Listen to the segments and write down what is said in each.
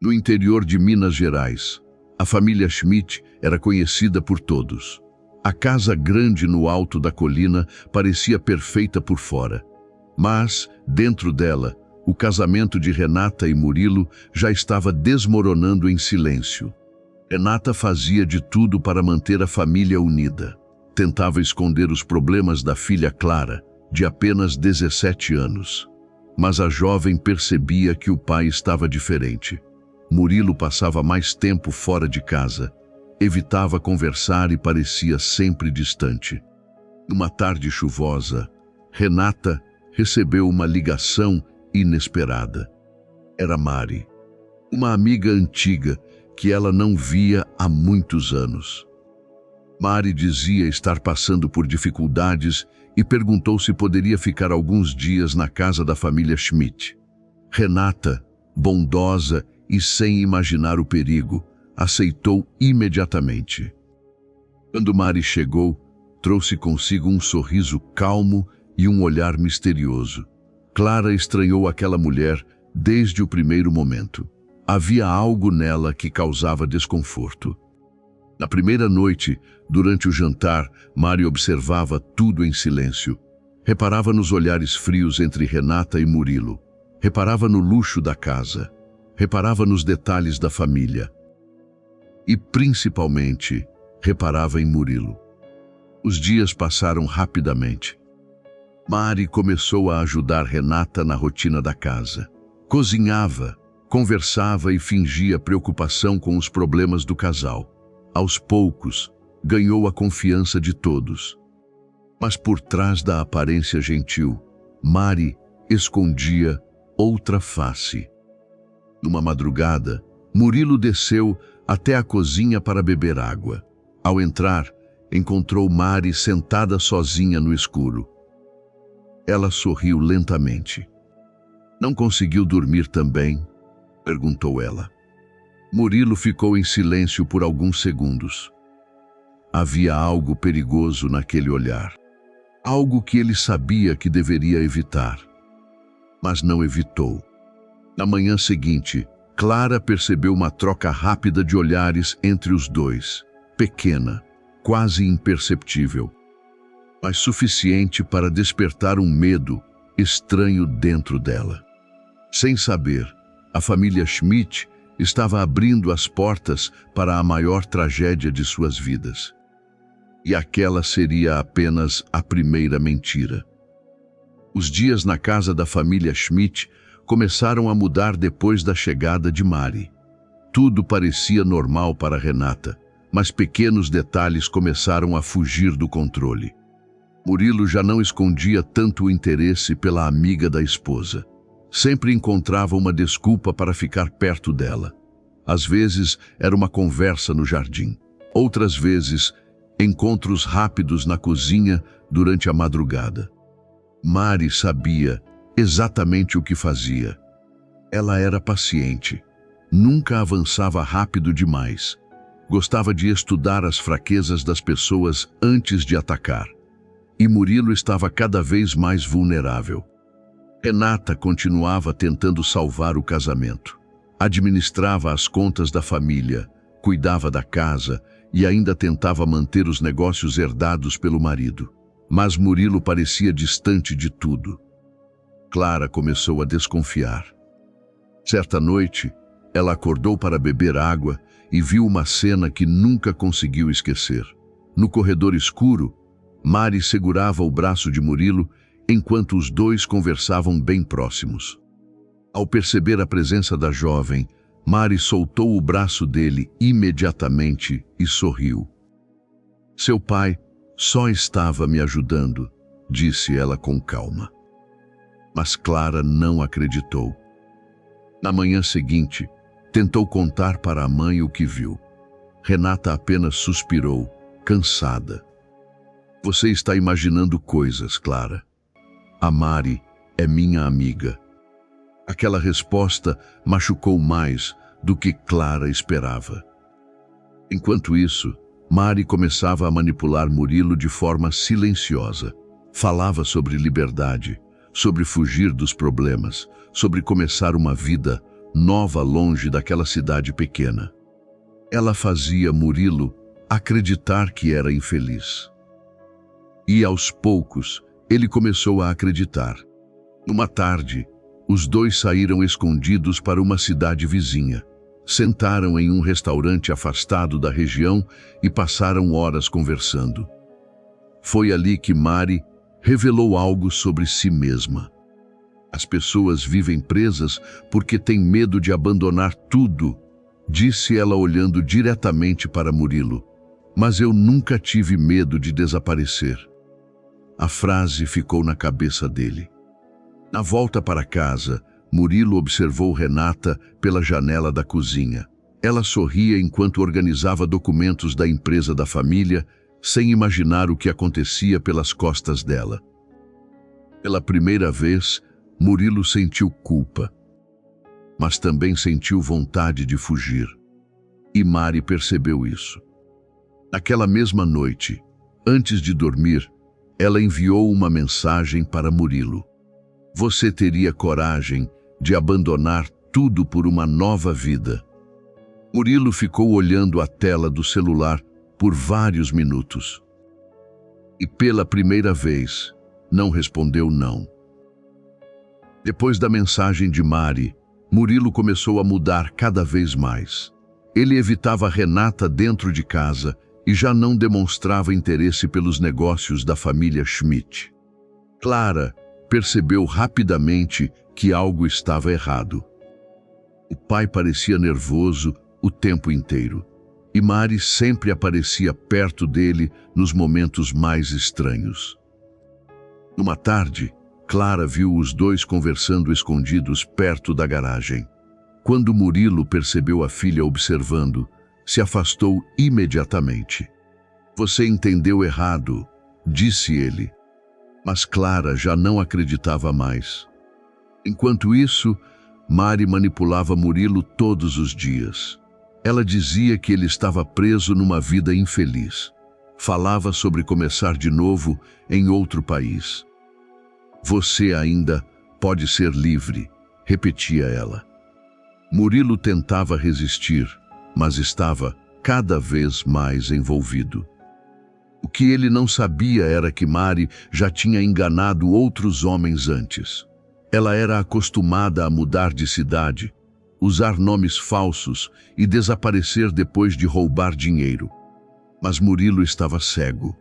No interior de Minas Gerais, a família Schmidt era conhecida por todos. A casa grande no alto da colina parecia perfeita por fora. Mas, dentro dela, o casamento de Renata e Murilo já estava desmoronando em silêncio. Renata fazia de tudo para manter a família unida. Tentava esconder os problemas da filha Clara, de apenas 17 anos. Mas a jovem percebia que o pai estava diferente. Murilo passava mais tempo fora de casa, evitava conversar e parecia sempre distante. Numa tarde chuvosa, Renata recebeu uma ligação inesperada. Era Mari, uma amiga antiga que ela não via há muitos anos. Mari dizia estar passando por dificuldades e perguntou se poderia ficar alguns dias na casa da família Schmidt. Renata, bondosa e sem imaginar o perigo, aceitou imediatamente. Quando Mari chegou, trouxe consigo um sorriso calmo e um olhar misterioso. Clara estranhou aquela mulher desde o primeiro momento. Havia algo nela que causava desconforto. Na primeira noite, durante o jantar, Mari observava tudo em silêncio. Reparava nos olhares frios entre Renata e Murilo. Reparava no luxo da casa. Reparava nos detalhes da família. E, principalmente, reparava em Murilo. Os dias passaram rapidamente. Mari começou a ajudar Renata na rotina da casa. Cozinhava, conversava e fingia preocupação com os problemas do casal. Aos poucos, ganhou a confiança de todos. Mas por trás da aparência gentil, Mari escondia outra face. Numa madrugada, Murilo desceu até a cozinha para beber água. Ao entrar, encontrou Mari sentada sozinha no escuro. Ela sorriu lentamente. "Não conseguiu dormir também?" perguntou ela. Murilo ficou em silêncio por alguns segundos. Havia algo perigoso naquele olhar. Algo que ele sabia que deveria evitar. Mas não evitou. Na manhã seguinte, Clara percebeu uma troca rápida de olhares entre os dois. Pequena, quase imperceptível, mas suficiente para despertar um medo estranho dentro dela. Sem saber, a família Schmidt estava abrindo as portas para a maior tragédia de suas vidas. E aquela seria apenas a primeira mentira. Os dias na casa da família Schmidt começaram a mudar depois da chegada de Mari. Tudo parecia normal para Renata, mas pequenos detalhes começaram a fugir do controle. Murilo já não escondia tanto o interesse pela amiga da esposa. Sempre encontrava uma desculpa para ficar perto dela. Às vezes era uma conversa no jardim. Outras vezes, encontros rápidos na cozinha durante a madrugada. Mari sabia exatamente o que fazia. Ela era paciente. Nunca avançava rápido demais. Gostava de estudar as fraquezas das pessoas antes de atacar. E Murilo estava cada vez mais vulnerável. Renata continuava tentando salvar o casamento. Administrava as contas da família, cuidava da casa e ainda tentava manter os negócios herdados pelo marido. Mas Murilo parecia distante de tudo. Clara começou a desconfiar. Certa noite, ela acordou para beber água e viu uma cena que nunca conseguiu esquecer. No corredor escuro, Mari segurava o braço de Murilo enquanto os dois conversavam bem próximos. Ao perceber a presença da jovem, Mari soltou o braço dele imediatamente e sorriu. "Seu pai só estava me ajudando", disse ela com calma. Mas Clara não acreditou. Na manhã seguinte, tentou contar para a mãe o que viu. Renata apenas suspirou, cansada. "Você está imaginando coisas, Clara. A Mari é minha amiga." Aquela resposta machucou mais do que Clara esperava. Enquanto isso, Mari começava a manipular Murilo de forma silenciosa. Falava sobre liberdade, sobre fugir dos problemas, sobre começar uma vida nova longe daquela cidade pequena. Ela fazia Murilo acreditar que era infeliz. E aos poucos, ele começou a acreditar. Numa tarde, os dois saíram escondidos para uma cidade vizinha. Sentaram em um restaurante afastado da região e passaram horas conversando. Foi ali que Mari revelou algo sobre si mesma. As pessoas vivem presas porque têm medo de abandonar tudo, disse ela olhando diretamente para Murilo. Mas eu nunca tive medo de desaparecer. A frase ficou na cabeça dele. Na volta para casa, Murilo observou Renata pela janela da cozinha. Ela sorria enquanto organizava documentos da empresa da família, sem imaginar o que acontecia pelas costas dela. Pela primeira vez, Murilo sentiu culpa, mas também sentiu vontade de fugir. E Mari percebeu isso. Naquela mesma noite, antes de dormir, ela enviou uma mensagem para Murilo. Você teria coragem de abandonar tudo por uma nova vida? Murilo ficou olhando a tela do celular por vários minutos. E pela primeira vez, não respondeu não. Depois da mensagem de Mari, Murilo começou a mudar cada vez mais. Ele evitava Renata dentro de casa e já não demonstrava interesse pelos negócios da família Schmidt. Clara percebeu rapidamente que algo estava errado. O pai parecia nervoso o tempo inteiro, e Mari sempre aparecia perto dele nos momentos mais estranhos. Numa tarde, Clara viu os dois conversando escondidos perto da garagem. Quando Murilo percebeu a filha observando, se afastou imediatamente. Você entendeu errado, disse ele. Mas Clara já não acreditava mais. Enquanto isso, Mari manipulava Murilo todos os dias. Ela dizia que ele estava preso numa vida infeliz. Falava sobre começar de novo em outro país. Você ainda pode ser livre, repetia ela. Murilo tentava resistir, mas estava cada vez mais envolvido. O que ele não sabia era que Mari já tinha enganado outros homens antes. Ela era acostumada a mudar de cidade, usar nomes falsos e desaparecer depois de roubar dinheiro. Mas Murilo estava cego.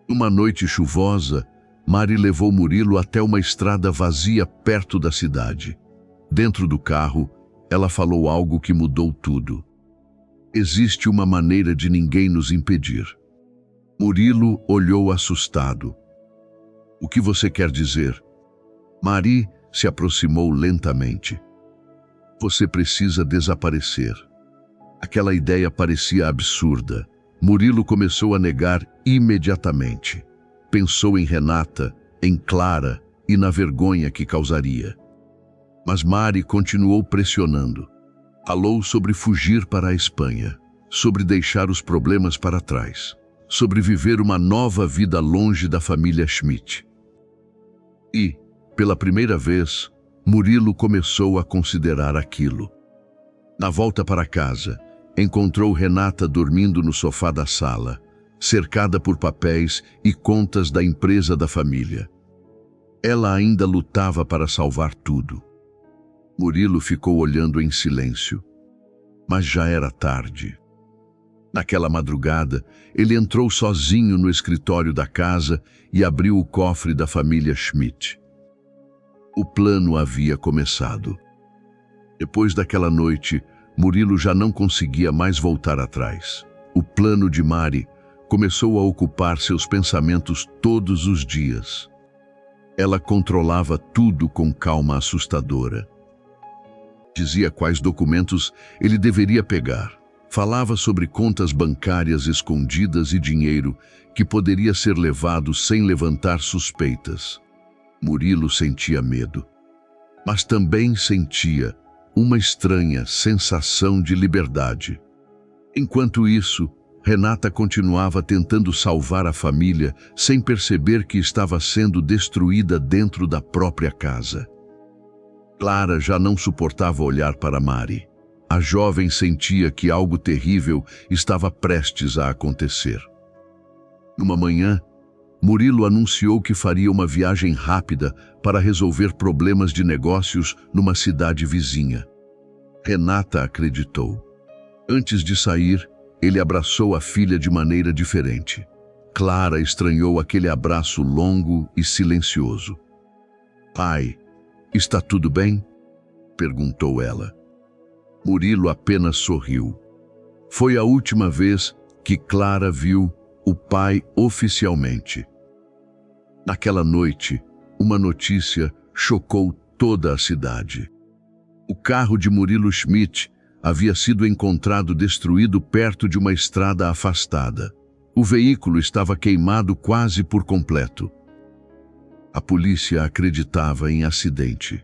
Numa noite chuvosa, Mari levou Murilo até uma estrada vazia perto da cidade. Dentro do carro, ela falou algo que mudou tudo. Existe uma maneira de ninguém nos impedir. Murilo olhou assustado. O que você quer dizer? Mari se aproximou lentamente. Você precisa desaparecer. Aquela ideia parecia absurda. Murilo começou a negar imediatamente. Pensou em Renata, em Clara e na vergonha que causaria. Mas Mari continuou pressionando. Falou sobre fugir para a Espanha, sobre deixar os problemas para trás, sobre viver uma nova vida longe da família Schmidt. E, pela primeira vez, Murilo começou a considerar aquilo. Na volta para casa, encontrou Renata dormindo no sofá da sala, cercada por papéis e contas da empresa da família. Ela ainda lutava para salvar tudo. Murilo ficou olhando em silêncio. Mas já era tarde. Naquela madrugada, ele entrou sozinho no escritório da casa e abriu o cofre da família Schmidt. O plano havia começado. Depois daquela noite, Murilo já não conseguia mais voltar atrás. O plano de Mari começou a ocupar seus pensamentos todos os dias. Ela controlava tudo com calma assustadora. Dizia quais documentos ele deveria pegar. Falava sobre contas bancárias escondidas e dinheiro que poderia ser levado sem levantar suspeitas. Murilo sentia medo, mas também sentia uma estranha sensação de liberdade. Enquanto isso, Renata continuava tentando salvar a família sem perceber que estava sendo destruída dentro da própria casa. Clara já não suportava olhar para Mari. A jovem sentia que algo terrível estava prestes a acontecer. Numa manhã, Murilo anunciou que faria uma viagem rápida para resolver problemas de negócios numa cidade vizinha. Renata acreditou. Antes de sair, ele abraçou a filha de maneira diferente. Clara estranhou aquele abraço longo e silencioso. "Pai, está tudo bem?" perguntou ela. Murilo apenas sorriu. Foi a última vez que Clara viu o pai oficialmente. Naquela noite, uma notícia chocou toda a cidade. O carro de Murilo Schmidt havia sido encontrado destruído perto de uma estrada afastada. O veículo estava queimado quase por completo. A polícia acreditava em acidente.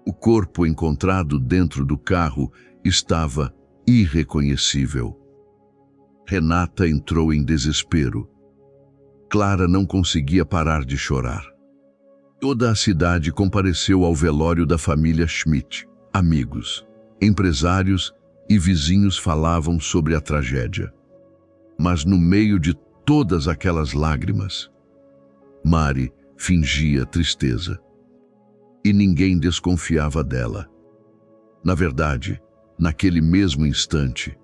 O corpo encontrado dentro do carro estava irreconhecível. Renata entrou em desespero. Clara não conseguia parar de chorar. Toda a cidade compareceu ao velório da família Schmidt. Amigos, empresários e vizinhos falavam sobre a tragédia. Mas no meio de todas aquelas lágrimas, Mari fingia tristeza. E ninguém desconfiava dela. Na verdade, naquele mesmo instante,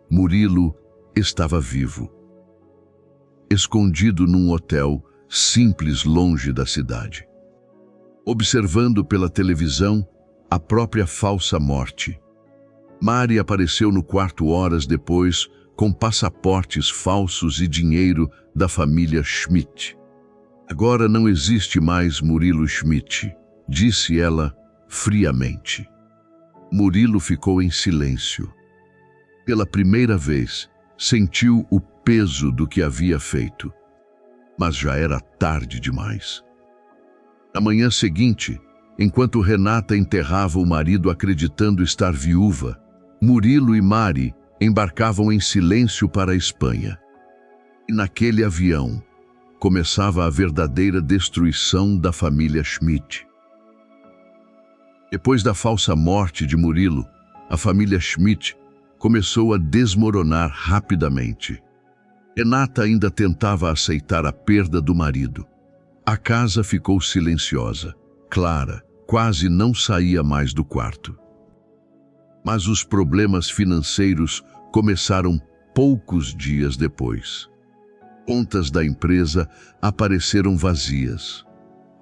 Murilo estava vivo. Escondido num hotel simples longe da cidade. Observando pela televisão a própria falsa morte. Mari apareceu no quarto horas depois com passaportes falsos e dinheiro da família Schmidt. "Agora não existe mais Murilo Schmidt", disse ela friamente. Murilo ficou em silêncio. Pela primeira vez, sentiu o peso do que havia feito. Mas já era tarde demais. Na manhã seguinte, enquanto Renata enterrava o marido acreditando estar viúva, Murilo e Mari embarcavam em silêncio para a Espanha. E naquele avião, começava a verdadeira destruição da família Schmidt. Depois da falsa morte de Murilo, a família Schmidt começou a desmoronar rapidamente. Renata ainda tentava aceitar a perda do marido. A casa ficou silenciosa. Clara quase não saía mais do quarto. Mas os problemas financeiros começaram poucos dias depois. Contas da empresa apareceram vazias.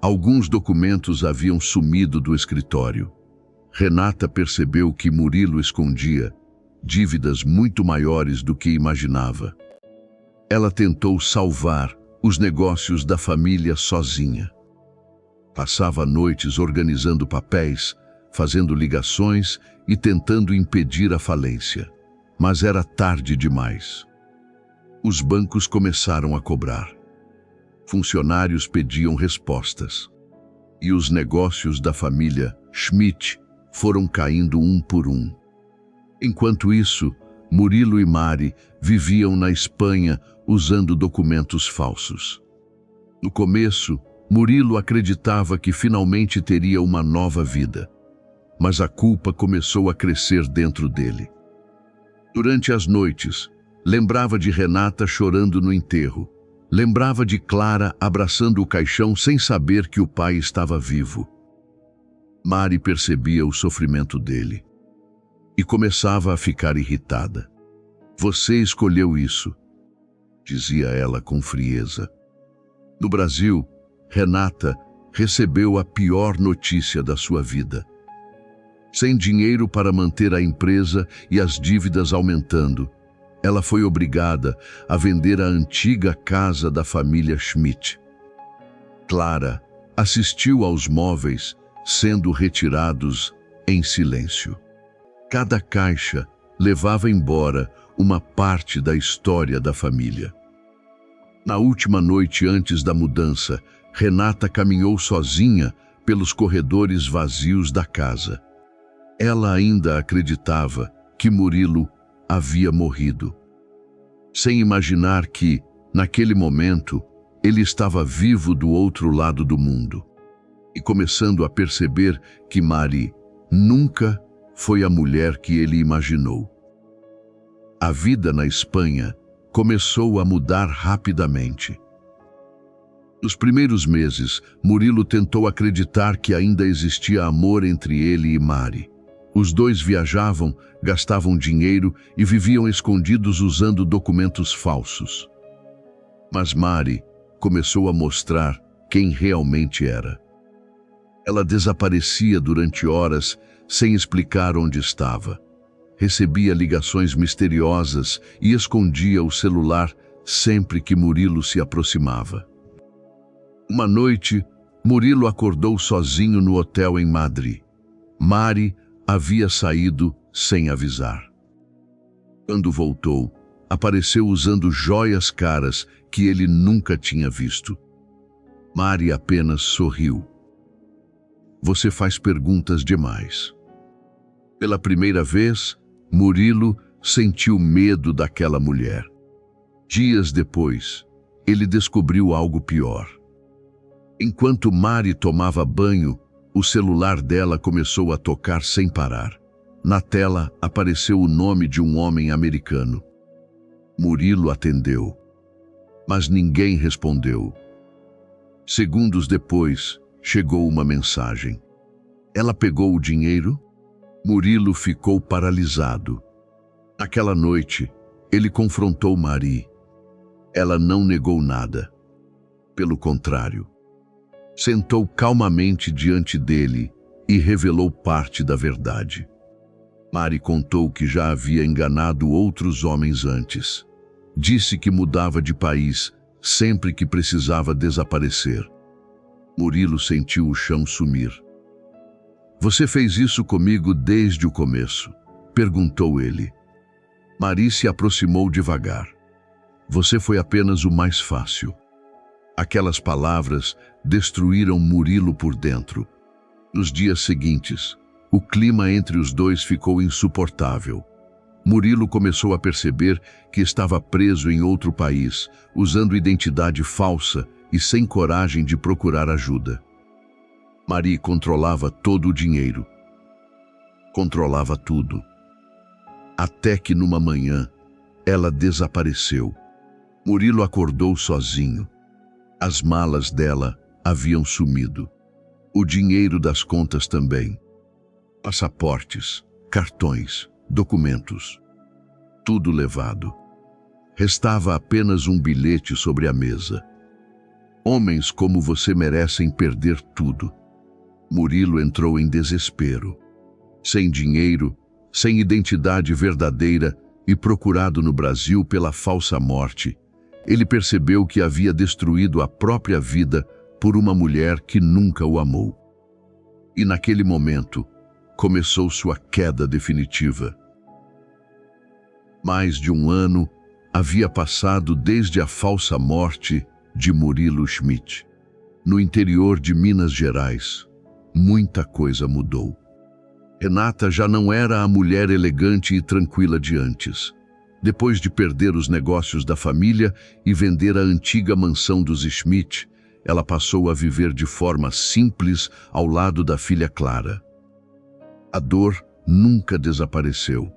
Alguns documentos haviam sumido do escritório. Renata percebeu que Murilo escondia dívidas muito maiores do que imaginava. Ela tentou salvar os negócios da família sozinha. Passava noites organizando papéis, fazendo ligações e tentando impedir a falência. Mas era tarde demais. Os bancos começaram a cobrar. Funcionários pediam respostas. E os negócios da família Schmidt foram caindo um por um. Enquanto isso, Murilo e Mari viviam na Espanha usando documentos falsos. No começo, Murilo acreditava que finalmente teria uma nova vida. Mas a culpa começou a crescer dentro dele. Durante as noites, lembrava de Renata chorando no enterro. Lembrava de Clara abraçando o caixão sem saber que o pai estava vivo. Mari percebia o sofrimento dele e começava a ficar irritada. "Você escolheu isso", dizia ela com frieza. No Brasil, Renata recebeu a pior notícia da sua vida. Sem dinheiro para manter a empresa e as dívidas aumentando, ela foi obrigada a vender a antiga casa da família Schmidt. Clara assistiu aos móveis sendo retirados em silêncio. Cada caixa levava embora uma parte da história da família. Na última noite antes da mudança, Renata caminhou sozinha pelos corredores vazios da casa. Ela ainda acreditava que Murilo havia morrido, sem imaginar que, naquele momento, ele estava vivo do outro lado do mundo. e começando a perceber que Mari nunca foi a mulher que ele imaginou. A vida na Espanha começou a mudar rapidamente. Nos primeiros meses, Murilo tentou acreditar que ainda existia amor entre ele e Mari. Os dois viajavam, gastavam dinheiro e viviam escondidos usando documentos falsos. Mas Mari começou a mostrar quem realmente era. Ela desaparecia durante horas sem explicar onde estava. Recebia ligações misteriosas e escondia o celular sempre que Murilo se aproximava. Uma noite, Murilo acordou sozinho no hotel em Madrid. Mari havia saído sem avisar. Quando voltou, apareceu usando joias caras que ele nunca tinha visto. Mari apenas sorriu. Você faz perguntas demais. Pela primeira vez, Murilo sentiu medo daquela mulher. Dias depois, ele descobriu algo pior. Enquanto Mari tomava banho, o celular dela começou a tocar sem parar. Na tela apareceu o nome de um homem americano. Murilo atendeu, mas ninguém respondeu. Segundos depois, chegou uma mensagem. Ela pegou o dinheiro? Murilo ficou paralisado. Naquela noite, ele confrontou Mari. Ela não negou nada. Pelo contrário, sentou calmamente diante dele e revelou parte da verdade. Mari contou que já havia enganado outros homens antes. Disse que mudava de país sempre que precisava desaparecer. Murilo sentiu o chão sumir. Você fez isso comigo desde o começo? Perguntou ele. Mari se aproximou devagar. Você foi apenas o mais fácil. Aquelas palavras destruíram Murilo por dentro. Nos dias seguintes, o clima entre os dois ficou insuportável. Murilo começou a perceber que estava preso em outro país, usando identidade falsa e sem coragem de procurar ajuda. Mari controlava todo o dinheiro. Controlava tudo. Até que numa manhã, ela desapareceu. Murilo acordou sozinho. As malas dela haviam sumido. O dinheiro das contas também. Passaportes, cartões, documentos. Tudo levado. Restava apenas um bilhete sobre a mesa. Homens como você merecem perder tudo. Murilo entrou em desespero. Sem dinheiro, sem identidade verdadeira e procurado no Brasil pela falsa morte, ele percebeu que havia destruído a própria vida por uma mulher que nunca o amou. E naquele momento, começou sua queda definitiva. Mais de um ano havia passado desde a falsa morte de Murilo Schmidt. No interior de Minas Gerais, muita coisa mudou. Renata já não era a mulher elegante e tranquila de antes. Depois de perder os negócios da família e vender a antiga mansão dos Schmidt, ela passou a viver de forma simples ao lado da filha Clara. A dor nunca desapareceu.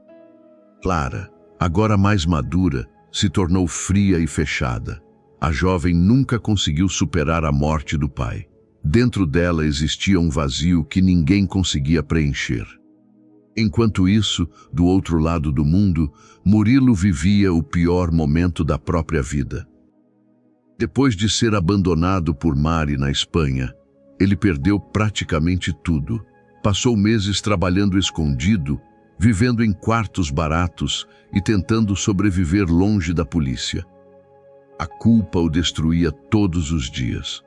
Clara, agora mais madura, se tornou fria e fechada. A jovem nunca conseguiu superar a morte do pai. Dentro dela existia um vazio que ninguém conseguia preencher. Enquanto isso, do outro lado do mundo, Murilo vivia o pior momento da própria vida. Depois de ser abandonado por Mari na Espanha, ele perdeu praticamente tudo. Passou meses trabalhando escondido, vivendo em quartos baratos e tentando sobreviver longe da polícia. A culpa o destruía todos os dias.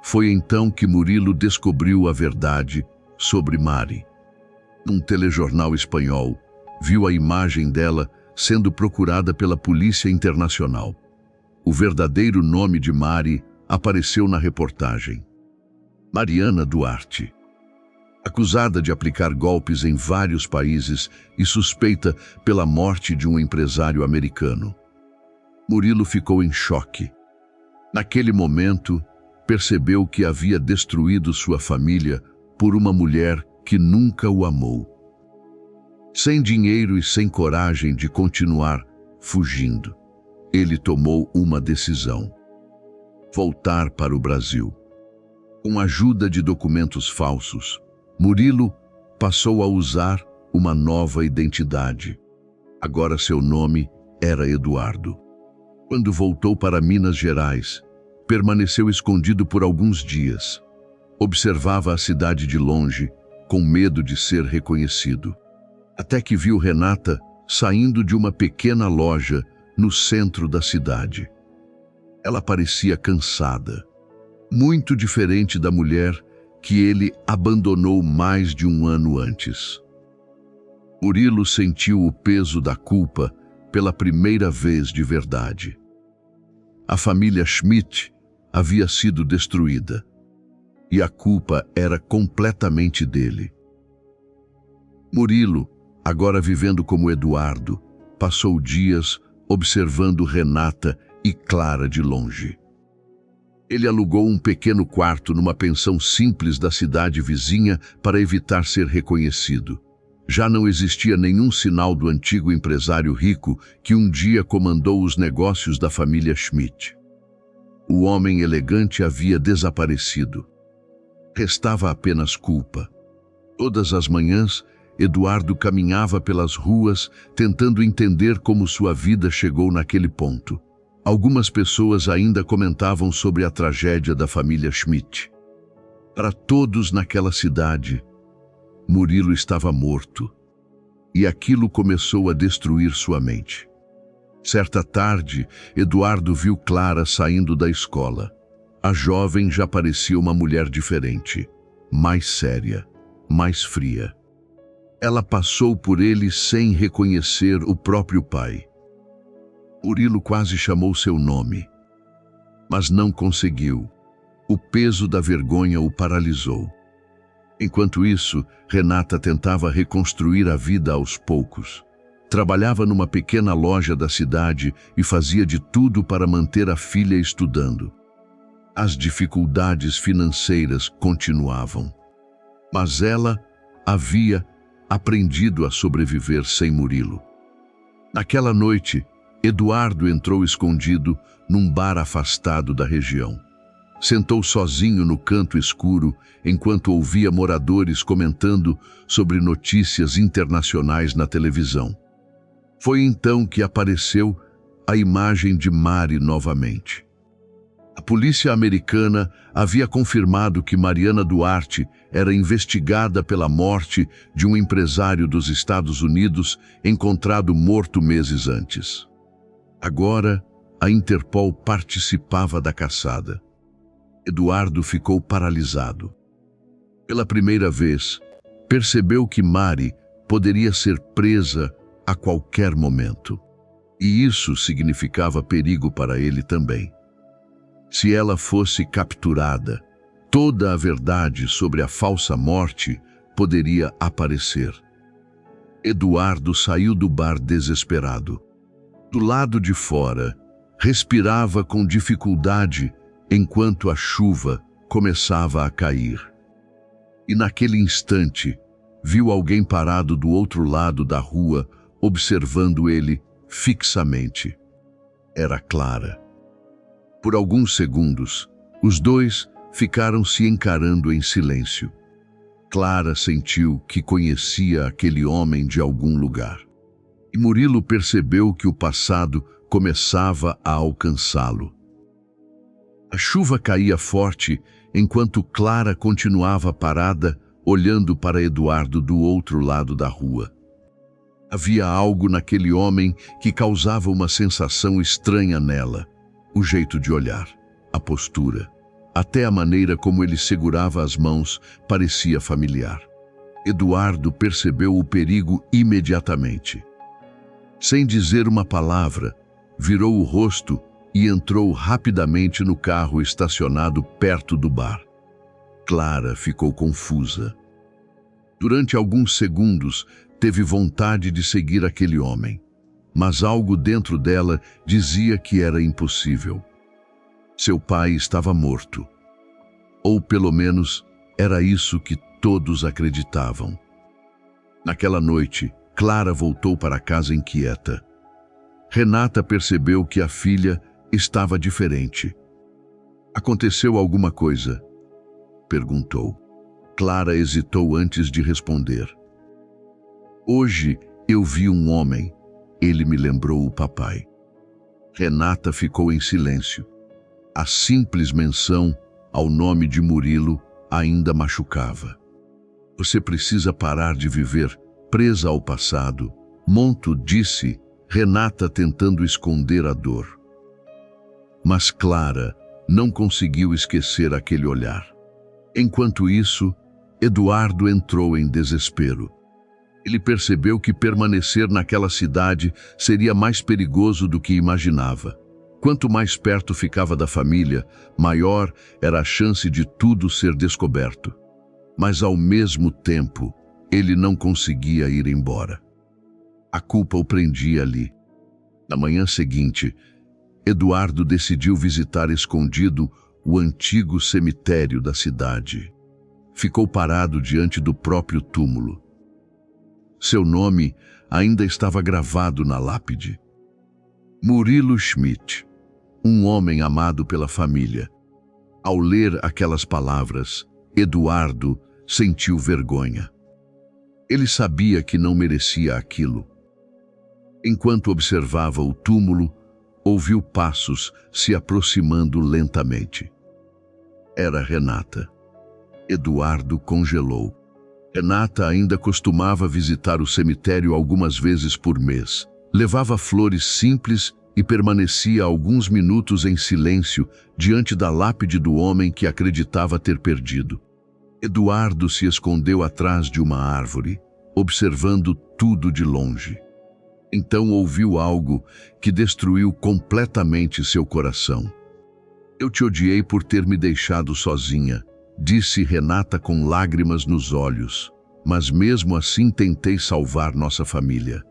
Foi então que Murilo descobriu a verdade sobre Mari. Num telejornal espanhol, viu a imagem dela sendo procurada pela Polícia Internacional. O verdadeiro nome de Mari apareceu na reportagem. Mariana Duarte. Acusada de aplicar golpes em vários países e suspeita pela morte de um empresário americano. Murilo ficou em choque. Naquele momento, percebeu que havia destruído sua família por uma mulher que nunca o amou. Sem dinheiro e sem coragem de continuar fugindo, ele tomou uma decisão: voltar para o Brasil. Com a ajuda de documentos falsos, Murilo passou a usar uma nova identidade. Agora seu nome era Eduardo. Quando voltou para Minas Gerais, permaneceu escondido por alguns dias. Observava a cidade de longe, com medo de ser reconhecido. Até que viu Renata saindo de uma pequena loja no centro da cidade. Ela parecia cansada, muito diferente da mulher que ele abandonou mais de um ano antes. Murilo sentiu o peso da culpa pela primeira vez de verdade. A família Schmidt havia sido destruída, e a culpa era completamente dele. Murilo, agora vivendo como Eduardo, passou dias observando Renata e Clara de longe. Ele alugou um pequeno quarto numa pensão simples da cidade vizinha para evitar ser reconhecido. Já não existia nenhum sinal do antigo empresário rico que um dia comandou os negócios da família Schmidt. O homem elegante havia desaparecido. Restava apenas culpa. Todas as manhãs, Eduardo caminhava pelas ruas tentando entender como sua vida chegou naquele ponto. Algumas pessoas ainda comentavam sobre a tragédia da família Schmidt. Para todos naquela cidade, Murilo estava morto, e aquilo começou a destruir sua mente. Certa tarde, Eduardo viu Clara saindo da escola. A jovem já parecia uma mulher diferente, mais séria, mais fria. Ela passou por ele sem reconhecer o próprio pai. Murilo quase chamou seu nome, mas não conseguiu. O peso da vergonha o paralisou. Enquanto isso, Renata tentava reconstruir a vida aos poucos. Trabalhava numa pequena loja da cidade e fazia de tudo para manter a filha estudando. As dificuldades financeiras continuavam, mas ela havia aprendido a sobreviver sem Murilo. Naquela noite, Eduardo entrou escondido num bar afastado da região. Sentou sozinho no canto escuro enquanto ouvia moradores comentando sobre notícias internacionais na televisão. Foi então que apareceu a imagem de Mari novamente. A polícia americana havia confirmado que Mariana Duarte era investigada pela morte de um empresário dos Estados Unidos encontrado morto meses antes. Agora, a Interpol participava da caçada. Eduardo ficou paralisado. Pela primeira vez, percebeu que Mari poderia ser presa a qualquer momento. E isso significava perigo para ele também. Se ela fosse capturada, toda a verdade sobre a falsa morte poderia aparecer. Eduardo saiu do bar desesperado. Do lado de fora, respirava com dificuldade enquanto a chuva começava a cair. E naquele instante, viu alguém parado do outro lado da rua, observando ele fixamente. Era Clara. Por alguns segundos, os dois ficaram se encarando em silêncio. Clara sentiu que conhecia aquele homem de algum lugar. E Murilo percebeu que o passado começava a alcançá-lo. A chuva caía forte enquanto Clara continuava parada, olhando para Eduardo do outro lado da rua. Havia algo naquele homem que causava uma sensação estranha nela. O jeito de olhar, a postura, até a maneira como ele segurava as mãos parecia familiar. Eduardo percebeu o perigo imediatamente. Sem dizer uma palavra, virou o rosto e entrou rapidamente no carro estacionado perto do bar. Clara ficou confusa. Durante alguns segundos, teve vontade de seguir aquele homem, mas algo dentro dela dizia que era impossível. Seu pai estava morto, Ou pelo menos era isso que todos acreditavam. Naquela noite, Clara voltou para casa inquieta. Renata percebeu que a filha estava diferente. Aconteceu alguma coisa? Perguntou. Clara hesitou antes de responder. Hoje eu vi um homem. Ele me lembrou o papai. Renata ficou em silêncio. A simples menção ao nome de Murilo ainda machucava. Você precisa parar de viver presa ao passado, Monto disse, Renata tentando esconder a dor. Mas Clara não conseguiu esquecer aquele olhar. Enquanto isso, Eduardo entrou em desespero. Ele percebeu que permanecer naquela cidade seria mais perigoso do que imaginava. Quanto mais perto ficava da família, maior era a chance de tudo ser descoberto. Mas ao mesmo tempo, ele não conseguia ir embora. A culpa o prendia ali. Na manhã seguinte, Eduardo decidiu visitar escondido o antigo cemitério da cidade. Ficou parado diante do próprio túmulo. Seu nome ainda estava gravado na lápide. Murilo Schmidt, um homem amado pela família. Ao ler aquelas palavras, Eduardo sentiu vergonha. Ele sabia que não merecia aquilo. Enquanto observava o túmulo, ouviu passos se aproximando lentamente. Era Renata. Eduardo congelou. Renata ainda costumava visitar o cemitério algumas vezes por mês. Levava flores simples e permanecia alguns minutos em silêncio diante da lápide do homem que acreditava ter perdido. Eduardo se escondeu atrás de uma árvore, observando tudo de longe. Então ouviu algo que destruiu completamente seu coração. Eu te odiei por ter me deixado sozinha, disse Renata com lágrimas nos olhos, mas mesmo assim tentei salvar nossa família.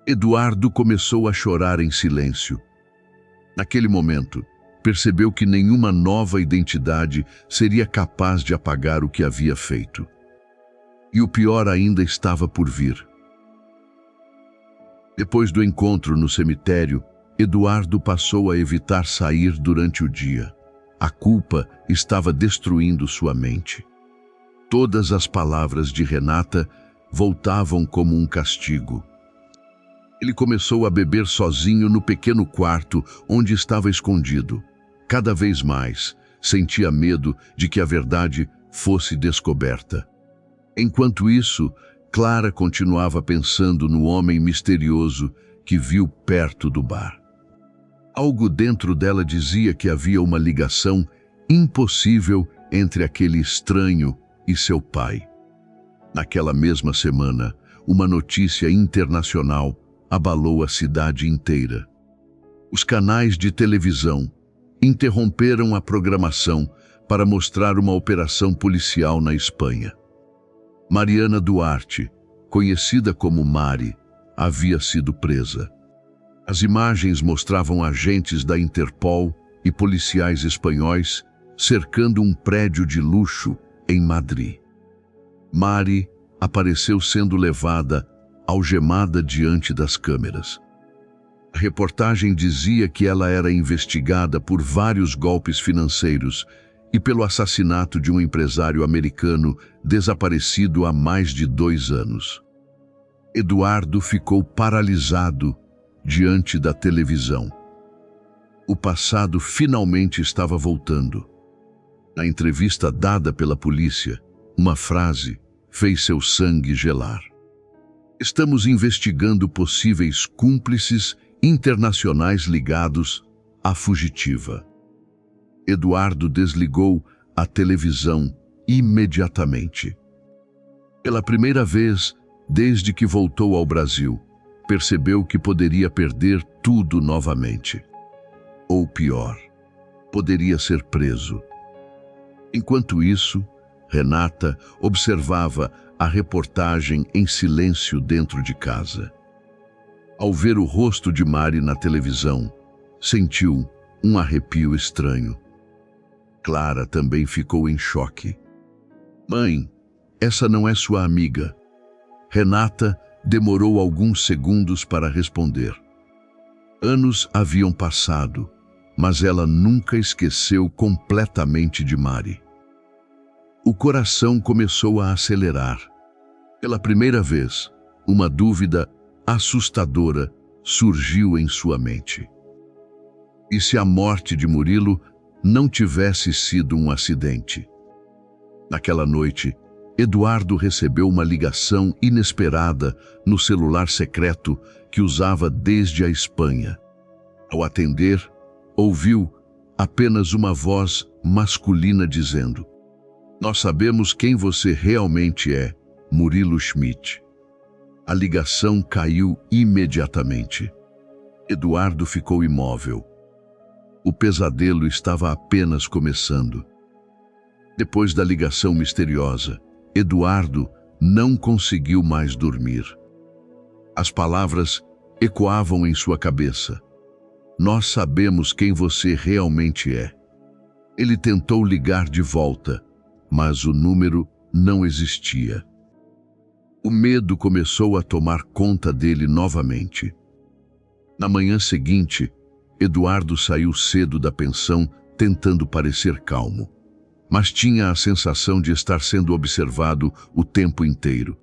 Eduardo começou a chorar em silêncio. Naquele momento, percebeu que nenhuma nova identidade seria capaz de apagar o que havia feito. E o pior ainda estava por vir. Depois do encontro no cemitério, Eduardo passou a evitar sair durante o dia. A culpa estava destruindo sua mente. Todas as palavras de Renata voltavam como um castigo. Ele começou a beber sozinho no pequeno quarto onde estava escondido. Cada vez mais, sentia medo de que a verdade fosse descoberta. Enquanto isso, Clara continuava pensando no homem misterioso que viu perto do bar. Algo dentro dela dizia que havia uma ligação impossível entre aquele estranho e seu pai. Naquela mesma semana, uma notícia internacional abalou a cidade inteira. Os canais de televisão interromperam a programação para mostrar uma operação policial na Espanha. Mariana Duarte, conhecida como Mari, havia sido presa. As imagens mostravam agentes da Interpol e policiais espanhóis cercando um prédio de luxo em Madrid. Mari apareceu sendo levada algemada diante das câmeras. A reportagem dizia que ela era investigada por vários golpes financeiros e pelo assassinato de um empresário americano desaparecido há mais de 2 anos. Eduardo ficou paralisado diante da televisão. O passado finalmente estava voltando. Na entrevista dada pela polícia, uma frase fez seu sangue gelar. Estamos investigando possíveis cúmplices internacionais ligados à fugitiva. Eduardo desligou a televisão imediatamente. Pela primeira vez, desde que voltou ao Brasil, percebeu que poderia perder tudo novamente. Ou pior, poderia ser preso. Enquanto isso, Renata observava a reportagem em silêncio dentro de casa. Ao ver o rosto de Mari na televisão, sentiu um arrepio estranho. Clara também ficou em choque. Mãe, essa não é sua amiga. Renata demorou alguns segundos para responder. Anos haviam passado, mas ela nunca esqueceu completamente de Mari. O coração começou a acelerar. Pela primeira vez, uma dúvida assustadora surgiu em sua mente. E se a morte de Murilo não tivesse sido um acidente? Naquela noite, Eduardo recebeu uma ligação inesperada no celular secreto que usava desde a Espanha. Ao atender, ouviu apenas uma voz masculina dizendo: "Nós sabemos quem você realmente é, Murilo Schmidt." A ligação caiu imediatamente. Eduardo ficou imóvel. O pesadelo estava apenas começando. Depois da ligação misteriosa, Eduardo não conseguiu mais dormir. As palavras ecoavam em sua cabeça. "Nós sabemos quem você realmente é." Ele tentou ligar de volta, mas o número não existia. O medo começou a tomar conta dele novamente. Na manhã seguinte, Eduardo saiu cedo da pensão tentando parecer calmo, mas tinha a sensação de estar sendo observado o tempo inteiro.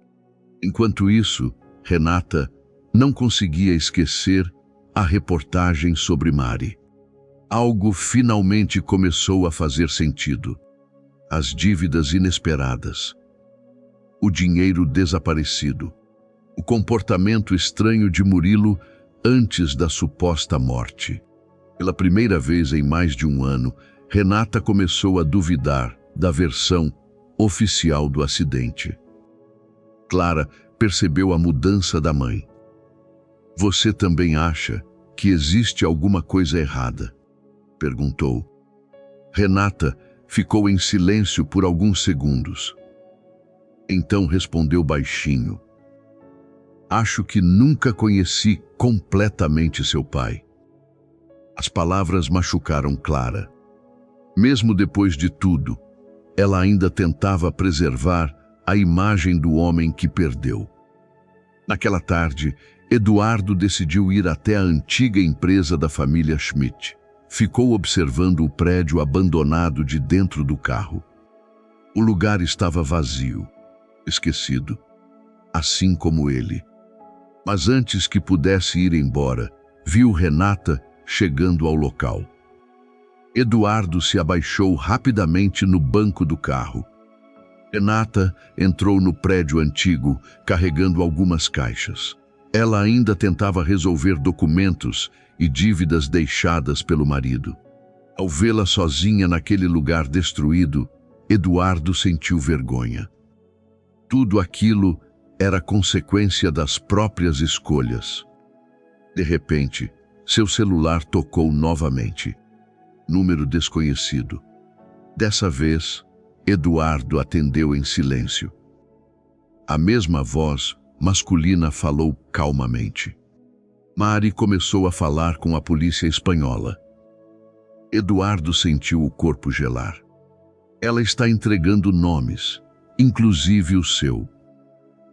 Enquanto isso, Renata não conseguia esquecer a reportagem sobre Mari. Algo finalmente começou a fazer sentido. As dívidas inesperadas, o dinheiro desaparecido, o comportamento estranho de Murilo antes da suposta morte. Pela primeira vez em mais de um ano, Renata começou a duvidar da versão oficial do acidente. Clara percebeu a mudança da mãe. "Você também acha que existe alguma coisa errada?" perguntou. Renata ficou em silêncio por alguns segundos. Então respondeu baixinho: "Acho que nunca conheci completamente seu pai." As palavras machucaram Clara. Mesmo depois de tudo, ela ainda tentava preservar a imagem do homem que perdeu. Naquela tarde, Eduardo decidiu ir até a antiga empresa da família Schmidt. Ficou observando o prédio abandonado de dentro do carro. O lugar estava vazio, esquecido, assim como ele. Mas antes que pudesse ir embora, viu Renata chegando ao local. Eduardo se abaixou rapidamente no banco do carro. Renata entrou no prédio antigo, carregando algumas caixas. Ela ainda tentava resolver documentos e dívidas deixadas pelo marido. Ao vê-la sozinha naquele lugar destruído, Eduardo sentiu vergonha. Tudo aquilo era consequência das próprias escolhas. De repente, seu celular tocou novamente. Número desconhecido. Dessa vez, Eduardo atendeu em silêncio. A mesma voz masculina falou calmamente. Mari começou a falar com a polícia espanhola. Eduardo sentiu o corpo gelar. Ela está entregando nomes, inclusive o seu.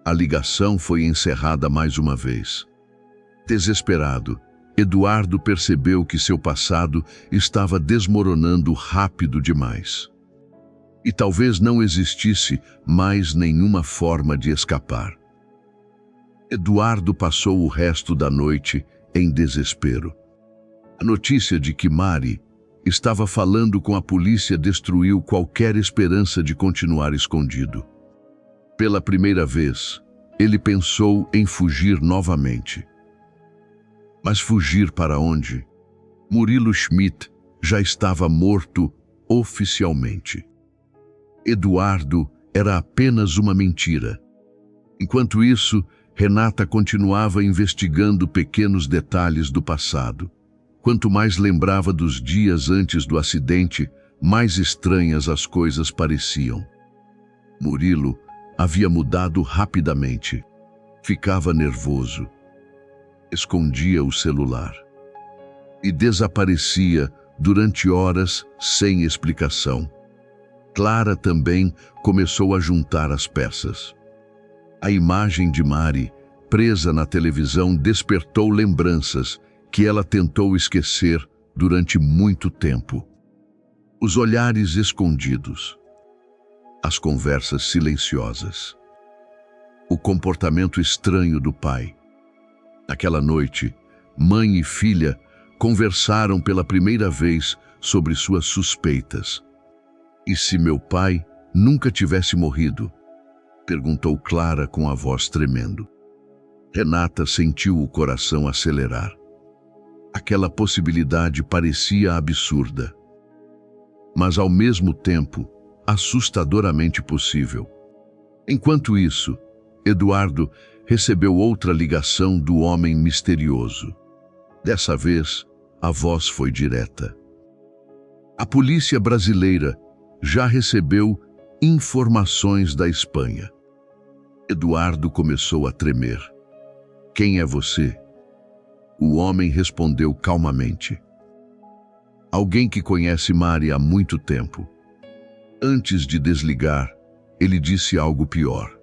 A ligação foi encerrada mais uma vez. Desesperado, Eduardo percebeu que seu passado estava desmoronando rápido demais. E talvez não existisse mais nenhuma forma de escapar. Eduardo passou o resto da noite em desespero. A notícia de que Mari estava falando com a polícia destruiu qualquer esperança de continuar escondido. Pela primeira vez, ele pensou em fugir novamente. Mas fugir para onde? Murilo Schmidt já estava morto oficialmente. Eduardo era apenas uma mentira. Enquanto isso, Renata continuava investigando pequenos detalhes do passado. Quanto mais lembrava dos dias antes do acidente, mais estranhas as coisas pareciam. Murilo havia mudado rapidamente. Ficava nervoso. Escondia o celular. E desaparecia durante horas sem explicação. Clara também começou a juntar as peças. A imagem de Mari, presa na televisão, despertou lembranças que ela tentou esquecer durante muito tempo. Os olhares escondidos, as conversas silenciosas, o comportamento estranho do pai. Naquela noite, mãe e filha conversaram pela primeira vez sobre suas suspeitas. "E se meu pai nunca tivesse morrido?", perguntou Clara com a voz tremendo. Renata sentiu o coração acelerar. Aquela possibilidade parecia absurda, mas ao mesmo tempo assustadoramente possível. Enquanto isso, Eduardo recebeu outra ligação do homem misterioso. Dessa vez, a voz foi direta. A polícia brasileira já recebeu informações da Espanha. Eduardo começou a tremer. "Quem é você?" O homem respondeu calmamente. "Alguém que conhece Mari há muito tempo." Antes de desligar, ele disse algo pior.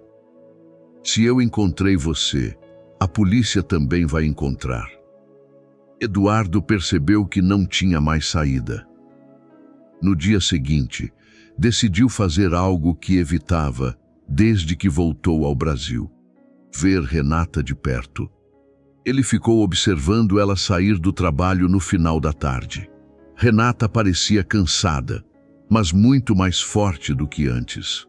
"Se eu encontrei você, a polícia também vai encontrar." Eduardo percebeu que não tinha mais saída. No dia seguinte, decidiu fazer algo que evitava desde que voltou ao Brasil: ver Renata de perto. Ele ficou observando ela sair do trabalho no final da tarde. Renata parecia cansada, mas muito mais forte do que antes.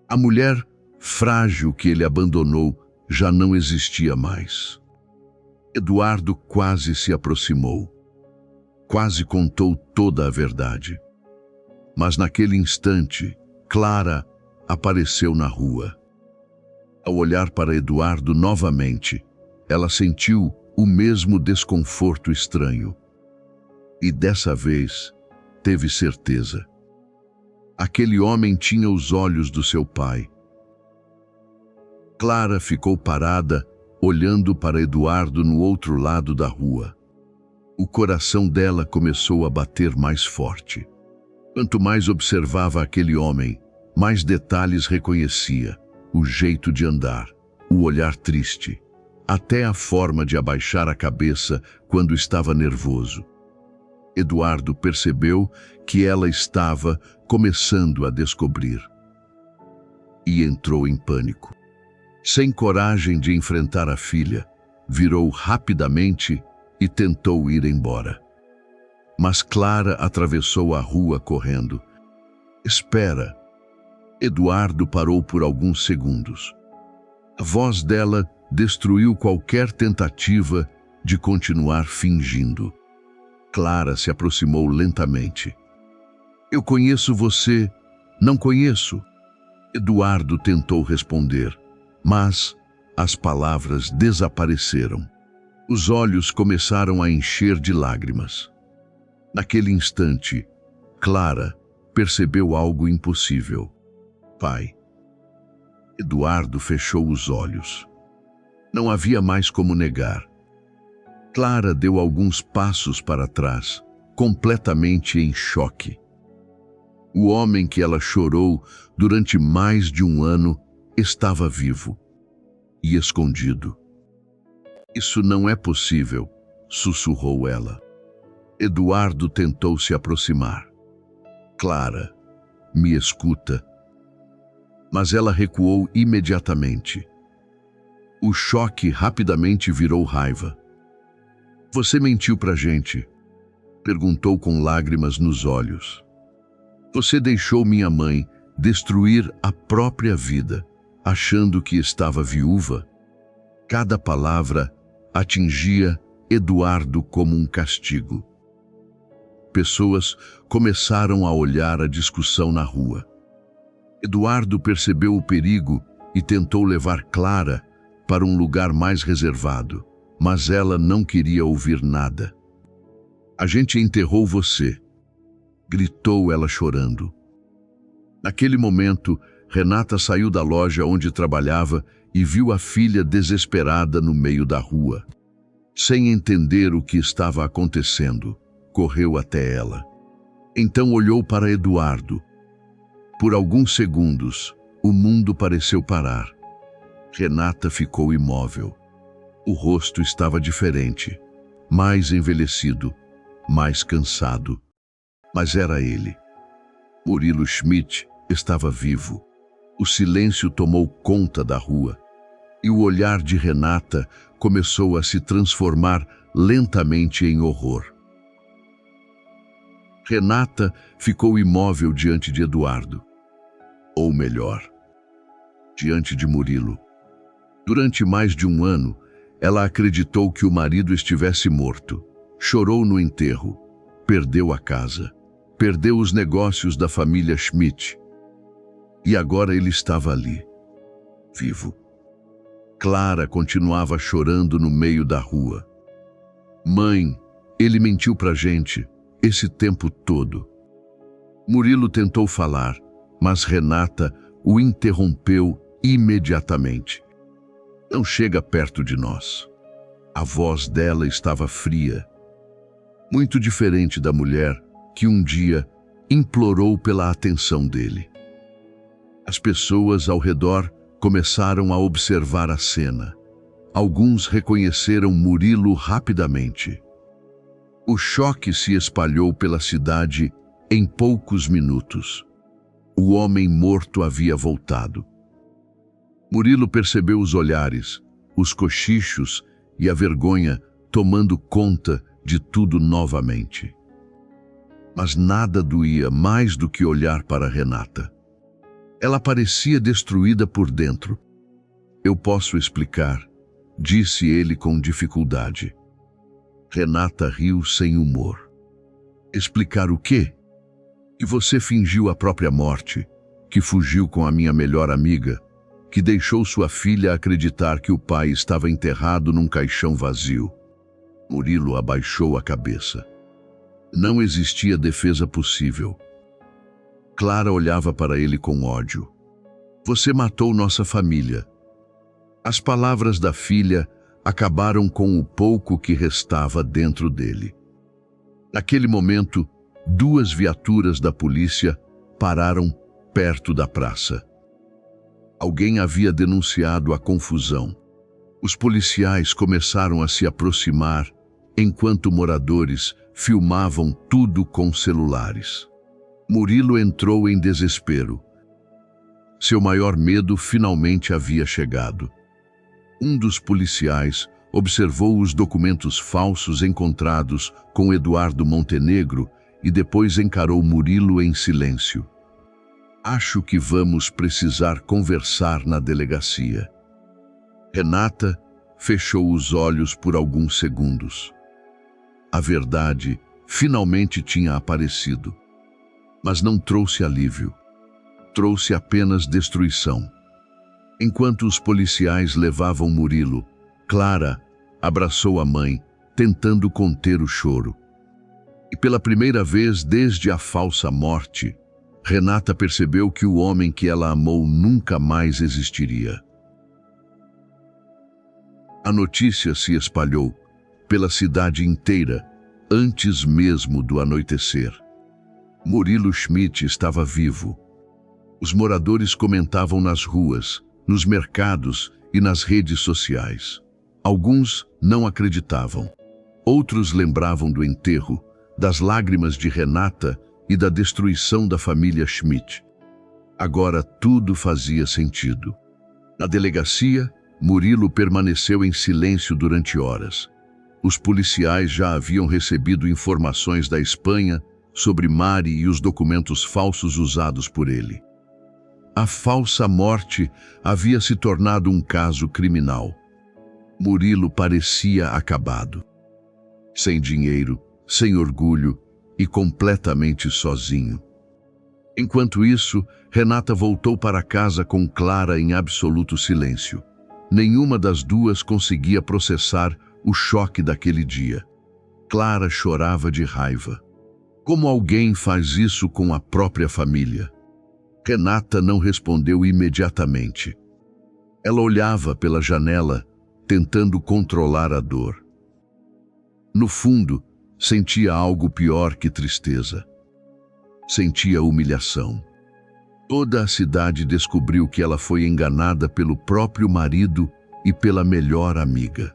A mulher frágil que ele abandonou já não existia mais. Eduardo quase se aproximou. Quase contou toda a verdade. Mas naquele instante, Clara apareceu na rua. Ao olhar para Eduardo novamente, ela sentiu o mesmo desconforto estranho. E dessa vez, teve certeza. Aquele homem tinha os olhos do seu pai. Clara ficou parada, olhando para Eduardo no outro lado da rua. O coração dela começou a bater mais forte. Quanto mais observava aquele homem, mais detalhes reconhecia: o jeito de andar, o olhar triste, até a forma de abaixar a cabeça quando estava nervoso. Eduardo percebeu que ela estava começando a descobrir. E entrou em pânico. Sem coragem de enfrentar a filha, virou rapidamente e tentou ir embora. Mas Clara atravessou a rua correndo. "Espera!" Eduardo parou por alguns segundos. A voz dela destruiu qualquer tentativa de continuar fingindo. Clara se aproximou lentamente. "Eu conheço você." "Não conheço." Eduardo tentou responder, mas as palavras desapareceram. Os olhos começaram a encher de lágrimas. Naquele instante, Clara percebeu algo impossível. "Pai." Eduardo fechou os olhos. Não havia mais como negar. Clara deu alguns passos para trás, completamente em choque. O homem que ela chorou durante mais de um ano estava vivo e escondido. "Isso não é possível", sussurrou ela. Eduardo tentou se aproximar. "Clara, me escuta." Mas ela recuou imediatamente. O choque rapidamente virou raiva. "Você mentiu pra gente?" perguntou com lágrimas nos olhos. "Você deixou minha mãe destruir a própria vida, achando que estava viúva?" Cada palavra atingia Eduardo como um castigo. Pessoas começaram a olhar a discussão na rua. Eduardo percebeu o perigo e tentou levar Clara para um lugar mais reservado, mas ela não queria ouvir nada. "A gente enterrou você", gritou ela chorando. Naquele momento, Renata saiu da loja onde trabalhava e viu a filha desesperada no meio da rua. Sem entender o que estava acontecendo, correu até ela. Então olhou para Eduardo. Por alguns segundos, o mundo pareceu parar. Renata ficou imóvel. O rosto estava diferente, mais envelhecido, mais cansado. Mas era ele. Murilo Schmidt estava vivo. O silêncio tomou conta da rua, e o olhar de Renata começou a se transformar lentamente em horror. Renata ficou imóvel diante de Eduardo. Ou melhor, diante de Murilo. Durante mais de um ano, ela acreditou que o marido estivesse morto. Chorou no enterro. Perdeu a casa. Perdeu os negócios da família Schmidt. E agora ele estava ali, vivo. Clara continuava chorando no meio da rua. Mãe, ele mentiu pra gente, esse tempo todo. Murilo tentou falar, mas Renata o interrompeu imediatamente. Não chega perto de nós. A voz dela estava fria, muito diferente da mulher que um dia implorou pela atenção dele. As pessoas ao redor começaram a observar a cena. Alguns reconheceram Murilo rapidamente. O choque se espalhou pela cidade em poucos minutos. O homem morto havia voltado. Murilo percebeu os olhares, os cochichos e a vergonha tomando conta de tudo novamente. Mas nada doía mais do que olhar para Renata. Ela parecia destruída por dentro. Eu posso explicar, disse ele com dificuldade. Renata riu sem humor. Explicar o quê? Que você fingiu a própria morte, que fugiu com a minha melhor amiga, que deixou sua filha acreditar que o pai estava enterrado num caixão vazio. Murilo abaixou a cabeça. Não existia defesa possível. Clara olhava para ele com ódio. Você matou nossa família. As palavras da filha acabaram com o pouco que restava dentro dele. Naquele momento, 2 viaturas da polícia pararam perto da praça. Alguém havia denunciado a confusão. Os policiais começaram a se aproximar, enquanto moradores filmavam tudo com celulares. Murilo entrou em desespero. Seu maior medo finalmente havia chegado. Um dos policiais observou os documentos falsos encontrados com Eduardo Montenegro e depois encarou Murilo em silêncio. Acho que vamos precisar conversar na delegacia. Renata fechou os olhos por alguns segundos. A verdade finalmente tinha aparecido. Mas não trouxe alívio. Trouxe apenas destruição. Enquanto os policiais levavam Murilo, Clara abraçou a mãe, tentando conter o choro. E pela primeira vez desde a falsa morte, Renata percebeu que o homem que ela amou nunca mais existiria. A notícia se espalhou pela cidade inteira, antes mesmo do anoitecer. Murilo Schmidt estava vivo. Os moradores comentavam nas ruas, nos mercados e nas redes sociais. Alguns não acreditavam. Outros lembravam do enterro, das lágrimas de Renata e da destruição da família Schmidt. Agora tudo fazia sentido. Na delegacia, Murilo permaneceu em silêncio durante horas. Os policiais já haviam recebido informações da Espanha sobre Mari e os documentos falsos usados por ele. A falsa morte havia se tornado um caso criminal. Murilo parecia acabado. Sem dinheiro, sem orgulho e completamente sozinho. Enquanto isso, Renata voltou para casa com Clara em absoluto silêncio. Nenhuma das duas conseguia processar o choque daquele dia. Clara chorava de raiva. Como alguém faz isso com a própria família? Renata não respondeu imediatamente. Ela olhava pela janela, tentando controlar a dor. No fundo, sentia algo pior que tristeza. Sentia humilhação. Toda a cidade descobriu que ela foi enganada pelo próprio marido e pela melhor amiga.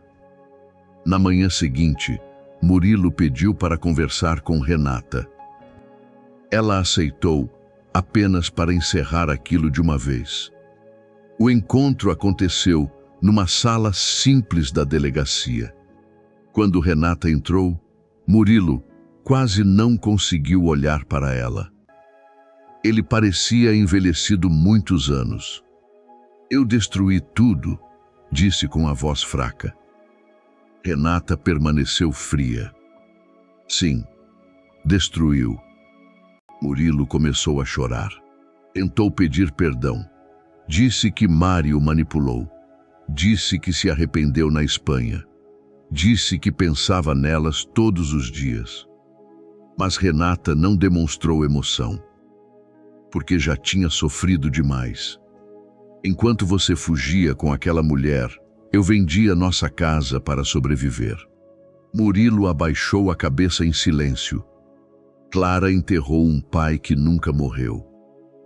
Na manhã seguinte, Murilo pediu para conversar com Renata. Ela aceitou apenas para encerrar aquilo de uma vez. O encontro aconteceu numa sala simples da delegacia. Quando Renata entrou, Murilo quase não conseguiu olhar para ela. Ele parecia envelhecido muitos anos. "Eu destruí tudo", disse com a voz fraca. Renata permaneceu fria. "Sim, destruiu." Murilo começou a chorar. Tentou pedir perdão. Disse que Mari o manipulou. Disse que se arrependeu na Espanha. Disse que pensava nelas todos os dias. Mas Renata não demonstrou emoção, porque já tinha sofrido demais. "Enquanto você fugia com aquela mulher, eu vendia nossa casa para sobreviver." Murilo abaixou a cabeça em silêncio. Clara enterrou um pai que nunca morreu.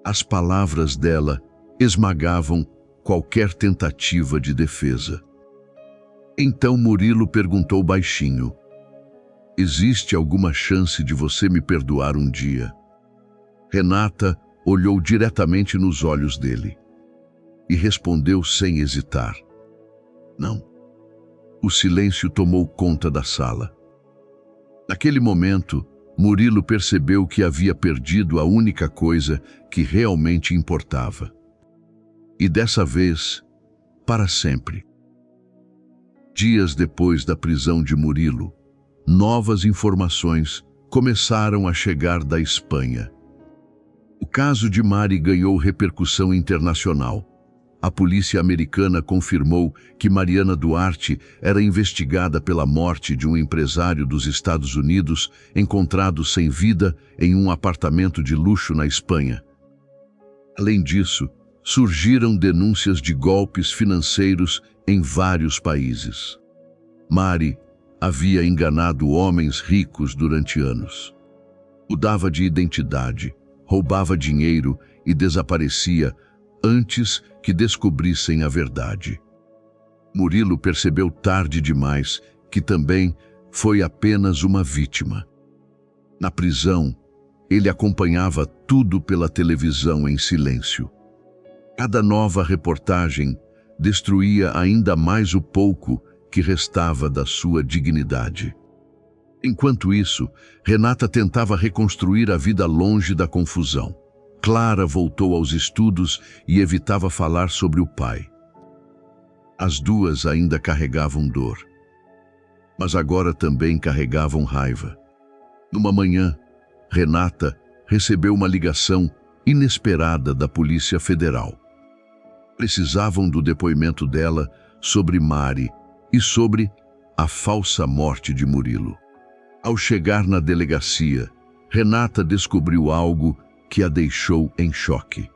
As palavras dela esmagavam qualquer tentativa de defesa. Então Murilo perguntou baixinho: "Existe alguma chance de você me perdoar um dia?" Renata olhou diretamente nos olhos dele e respondeu sem hesitar: "Não." O silêncio tomou conta da sala. Naquele momento, Murilo percebeu que havia perdido a única coisa que realmente importava. E dessa vez, para sempre. Dias depois da prisão de Murilo, novas informações começaram a chegar da Espanha. O caso de Mari ganhou repercussão internacional. A polícia americana confirmou que Mariana Duarte era investigada pela morte de um empresário dos Estados Unidos encontrado sem vida em um apartamento de luxo na Espanha. Além disso, surgiram denúncias de golpes financeiros em vários países. Mari havia enganado homens ricos durante anos. Mudava de identidade, roubava dinheiro e desaparecia antes que descobrissem a verdade. Murilo percebeu tarde demais que também foi apenas uma vítima. Na prisão, ele acompanhava tudo pela televisão em silêncio. Cada nova reportagem destruía ainda mais o pouco que restava da sua dignidade. Enquanto isso, Renata tentava reconstruir a vida longe da confusão. Clara voltou aos estudos e evitava falar sobre o pai. As duas ainda carregavam dor, mas agora também carregavam raiva. Numa manhã, Renata recebeu uma ligação inesperada da Polícia Federal. Precisavam do depoimento dela sobre Mari e sobre a falsa morte de Murilo. Ao chegar na delegacia, Renata descobriu algo que a deixou em choque.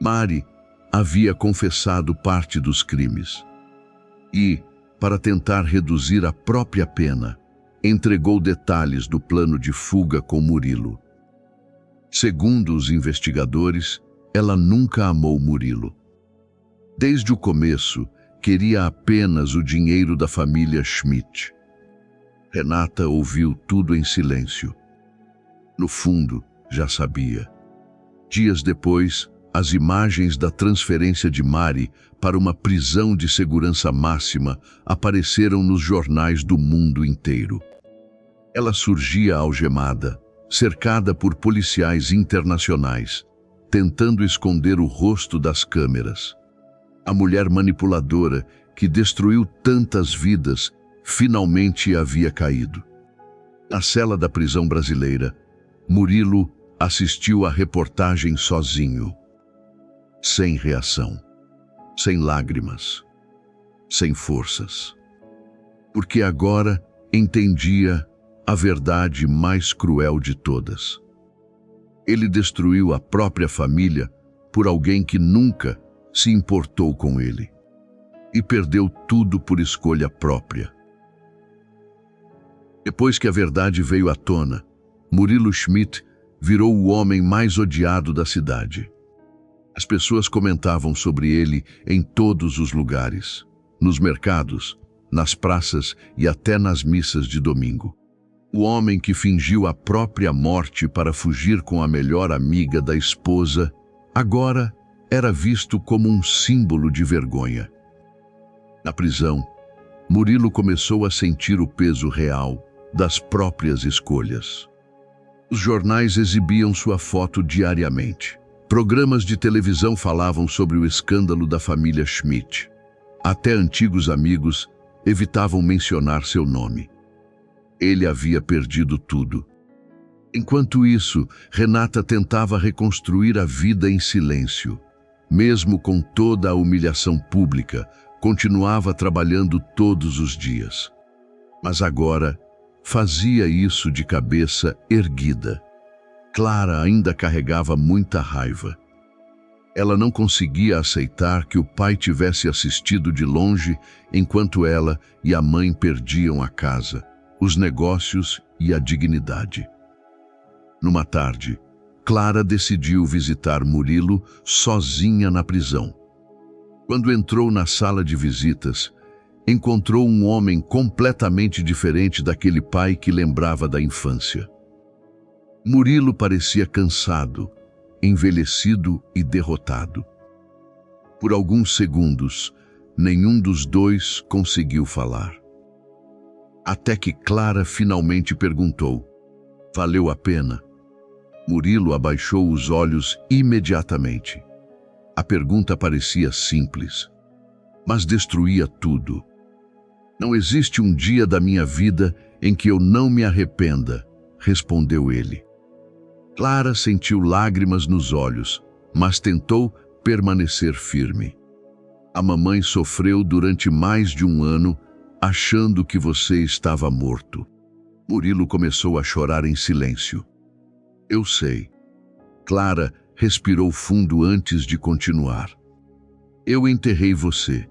Mari havia confessado parte dos crimes e, para tentar reduzir a própria pena, entregou detalhes do plano de fuga com Murilo. Segundo os investigadores, ela nunca amou Murilo. Desde o começo, queria apenas o dinheiro da família Schmidt. Renata ouviu tudo em silêncio. No fundo, já sabia. Dias depois, as imagens da transferência de Mari para uma prisão de segurança máxima apareceram nos jornais do mundo inteiro. Ela surgia algemada, cercada por policiais internacionais, tentando esconder o rosto das câmeras. A mulher manipuladora, que destruiu tantas vidas, finalmente havia caído. Na cela da prisão brasileira, Murilo assistiu à reportagem sozinho, sem reação, sem lágrimas, sem forças. Porque agora entendia a verdade mais cruel de todas. Ele destruiu a própria família por alguém que nunca se importou com ele. E perdeu tudo por escolha própria. Depois que a verdade veio à tona, Murilo Schmidt virou o homem mais odiado da cidade. As pessoas comentavam sobre ele em todos os lugares, nos mercados, nas praças e até nas missas de domingo. O homem que fingiu a própria morte para fugir com a melhor amiga da esposa, agora era visto como um símbolo de vergonha. Na prisão, Murilo começou a sentir o peso real das próprias escolhas. Os jornais exibiam sua foto diariamente. Programas de televisão falavam sobre o escândalo da família Schmidt. Até antigos amigos evitavam mencionar seu nome. Ele havia perdido tudo. Enquanto isso, Renata tentava reconstruir a vida em silêncio. Mesmo com toda a humilhação pública, continuava trabalhando todos os dias. Mas agora, fazia isso de cabeça erguida. Clara ainda carregava muita raiva. Ela não conseguia aceitar que o pai tivesse assistido de longe enquanto ela e a mãe perdiam a casa, os negócios e a dignidade. Numa tarde, Clara decidiu visitar Murilo sozinha na prisão. Quando entrou na sala de visitas, encontrou um homem completamente diferente daquele pai que lembrava da infância. Murilo parecia cansado, envelhecido e derrotado. Por alguns segundos, nenhum dos dois conseguiu falar. Até que Clara finalmente perguntou: "Valeu a pena?" Murilo abaixou os olhos imediatamente. A pergunta parecia simples, mas destruía tudo. "Não existe um dia da minha vida em que eu não me arrependa", respondeu ele. Clara sentiu lágrimas nos olhos, mas tentou permanecer firme. "A mamãe sofreu durante mais de um ano, achando que você estava morto." Murilo começou a chorar em silêncio. "Eu sei." Clara respirou fundo antes de continuar. "Eu enterrei você."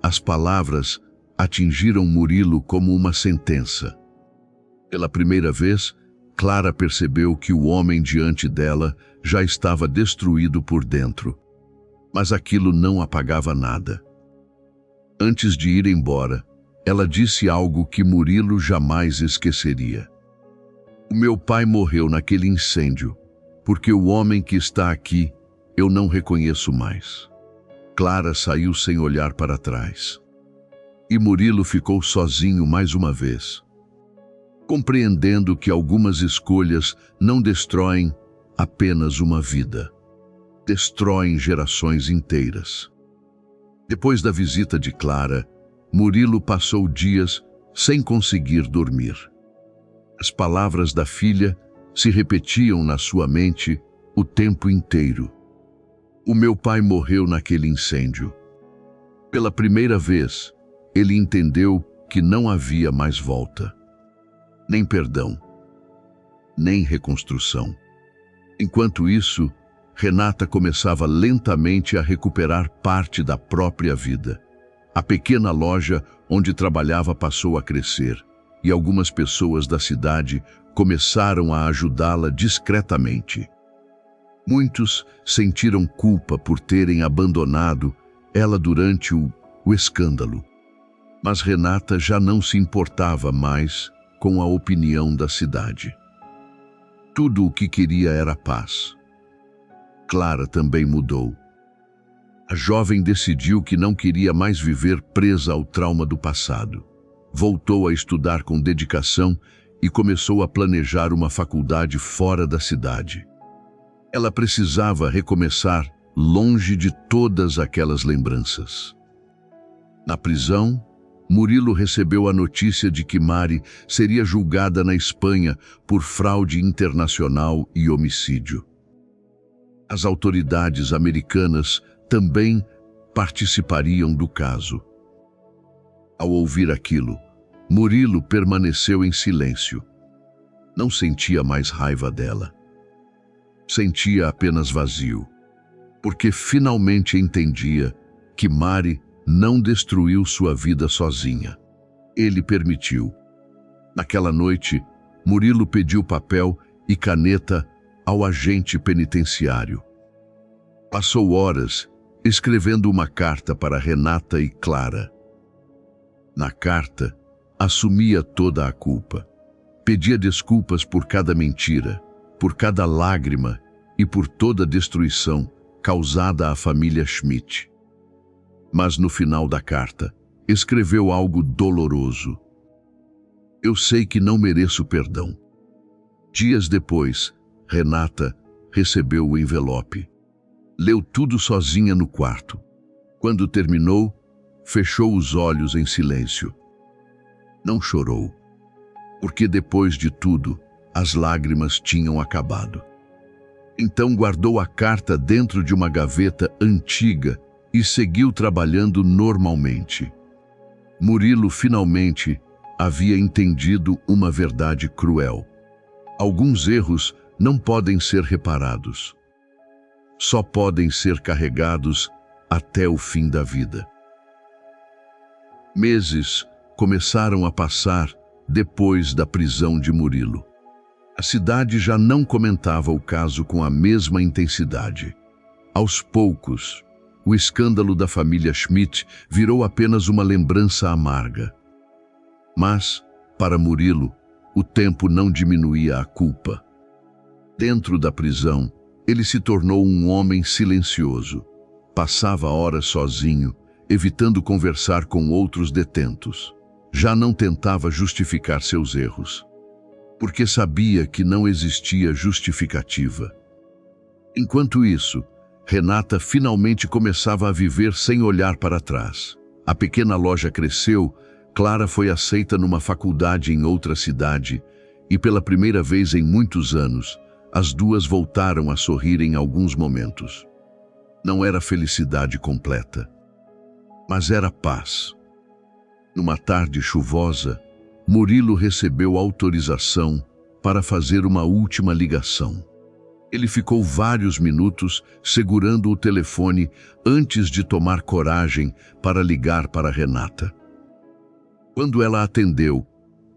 As palavras atingiram Murilo como uma sentença. Pela primeira vez, Clara percebeu que o homem diante dela já estava destruído por dentro. Mas aquilo não apagava nada. Antes de ir embora, ela disse algo que Murilo jamais esqueceria. "O meu pai morreu naquele incêndio, porque o homem que está aqui eu não reconheço mais." Clara saiu sem olhar para trás. E Murilo ficou sozinho mais uma vez, compreendendo que algumas escolhas não destroem apenas uma vida, destroem gerações inteiras. Depois da visita de Clara, Murilo passou dias sem conseguir dormir. As palavras da filha se repetiam na sua mente o tempo inteiro. "O meu pai morreu naquele incêndio." Pela primeira vez, ele entendeu que não havia mais volta. Nem perdão, nem reconstrução. Enquanto isso, Renata começava lentamente a recuperar parte da própria vida. A pequena loja onde trabalhava passou a crescer, e algumas pessoas da cidade começaram a ajudá-la discretamente. Muitos sentiram culpa por terem abandonado ela durante o escândalo. Mas Renata já não se importava mais com a opinião da cidade. Tudo o que queria era paz. Clara também mudou. A jovem decidiu que não queria mais viver presa ao trauma do passado. Voltou a estudar com dedicação e começou a planejar uma faculdade fora da cidade. Ela precisava recomeçar longe de todas aquelas lembranças. Na prisão, Murilo recebeu a notícia de que Mari seria julgada na Espanha por fraude internacional e homicídio. As autoridades americanas também participariam do caso. Ao ouvir aquilo, Murilo permaneceu em silêncio. Não sentia mais raiva dela. Sentia apenas vazio, porque finalmente entendia que Mari não destruiu sua vida sozinha. Ele permitiu. Naquela noite, Murilo pediu papel e caneta ao agente penitenciário. Passou horas escrevendo uma carta para Renata e Clara. Na carta, assumia toda a culpa. Pedia desculpas por cada mentira, por cada lágrima e por toda a destruição causada à família Schmidt. Mas no final da carta, escreveu algo doloroso. Eu sei que não mereço perdão. Dias depois, Renata recebeu o envelope. Leu tudo sozinha no quarto. Quando terminou, fechou os olhos em silêncio. Não chorou, porque depois de tudo, as lágrimas tinham acabado. Então guardou a carta dentro de uma gaveta antiga e seguiu trabalhando normalmente. Murilo finalmente havia entendido uma verdade cruel. Alguns erros não podem ser reparados. Só podem ser carregados até o fim da vida. Meses começaram a passar depois da prisão de Murilo. A cidade já não comentava o caso com a mesma intensidade. Aos poucos, o escândalo da família Schmidt virou apenas uma lembrança amarga. Mas, para Murilo, o tempo não diminuía a culpa. Dentro da prisão, ele se tornou um homem silencioso. Passava horas sozinho, evitando conversar com outros detentos. Já não tentava justificar seus erros, porque sabia que não existia justificativa. Enquanto isso, Renata finalmente começava a viver sem olhar para trás. A pequena loja cresceu, Clara foi aceita numa faculdade em outra cidade e, pela primeira vez em muitos anos, as duas voltaram a sorrir em alguns momentos. Não era felicidade completa, mas era paz. Numa tarde chuvosa, Murilo recebeu autorização para fazer uma última ligação. Ele ficou vários minutos segurando o telefone antes de tomar coragem para ligar para Renata. Quando ela atendeu,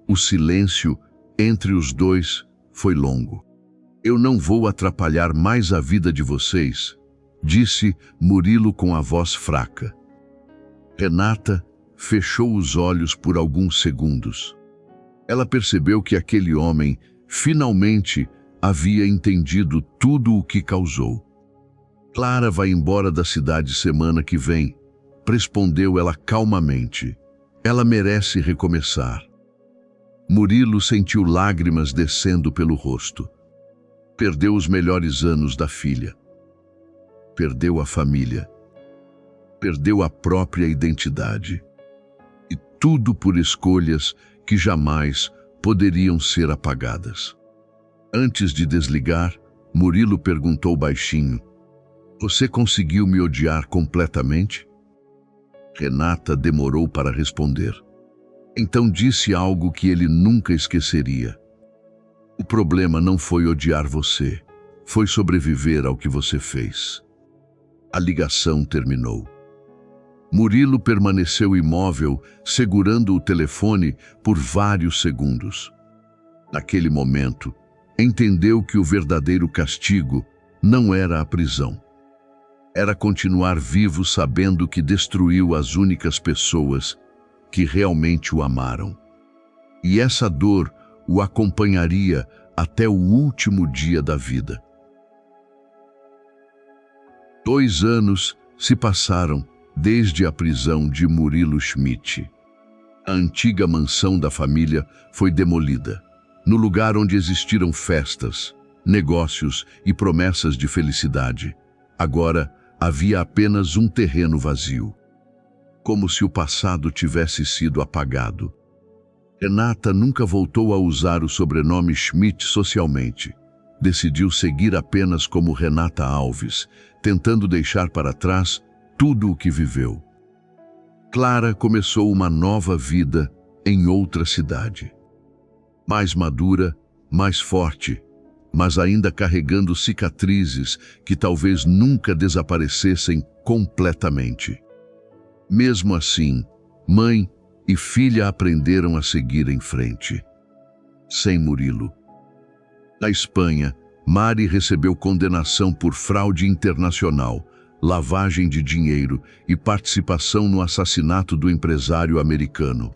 o silêncio entre os dois foi longo. Eu não vou atrapalhar mais a vida de vocês, disse Murilo com a voz fraca. Renata fechou os olhos por alguns segundos. Ela percebeu que aquele homem finalmente havia entendido tudo o que causou. Clara vai embora da cidade semana que vem, respondeu ela calmamente. Ela merece recomeçar. Murilo sentiu lágrimas descendo pelo rosto. Perdeu os melhores anos da filha. Perdeu a família. Perdeu a própria identidade. E tudo por escolhas que jamais poderiam ser apagadas. Antes de desligar, Murilo perguntou baixinho: "Você conseguiu me odiar completamente?" Renata demorou para responder. Então disse algo que ele nunca esqueceria. "O problema não foi odiar você, foi sobreviver ao que você fez." A ligação terminou. Murilo permaneceu imóvel, segurando o telefone por vários segundos. Naquele momento, entendeu que o verdadeiro castigo não era a prisão. Era continuar vivo sabendo que destruiu as únicas pessoas que realmente o amaram. E essa dor o acompanharia até o último dia da vida. 2 anos se passaram desde a prisão de Murilo Schmidt. A antiga mansão da família foi demolida. No lugar onde existiram festas, negócios e promessas de felicidade, agora havia apenas um terreno vazio. Como se o passado tivesse sido apagado. Renata nunca voltou a usar o sobrenome Schmidt socialmente. Decidiu seguir apenas como Renata Alves, tentando deixar para trás tudo o que viveu. Clara começou uma nova vida em outra cidade. Mais madura, mais forte, mas ainda carregando cicatrizes que talvez nunca desaparecessem completamente. Mesmo assim, mãe e filha aprenderam a seguir em frente. sem Murilo. Na Espanha, Mari recebeu condenação por fraude internacional, lavagem de dinheiro e participação no assassinato do empresário americano.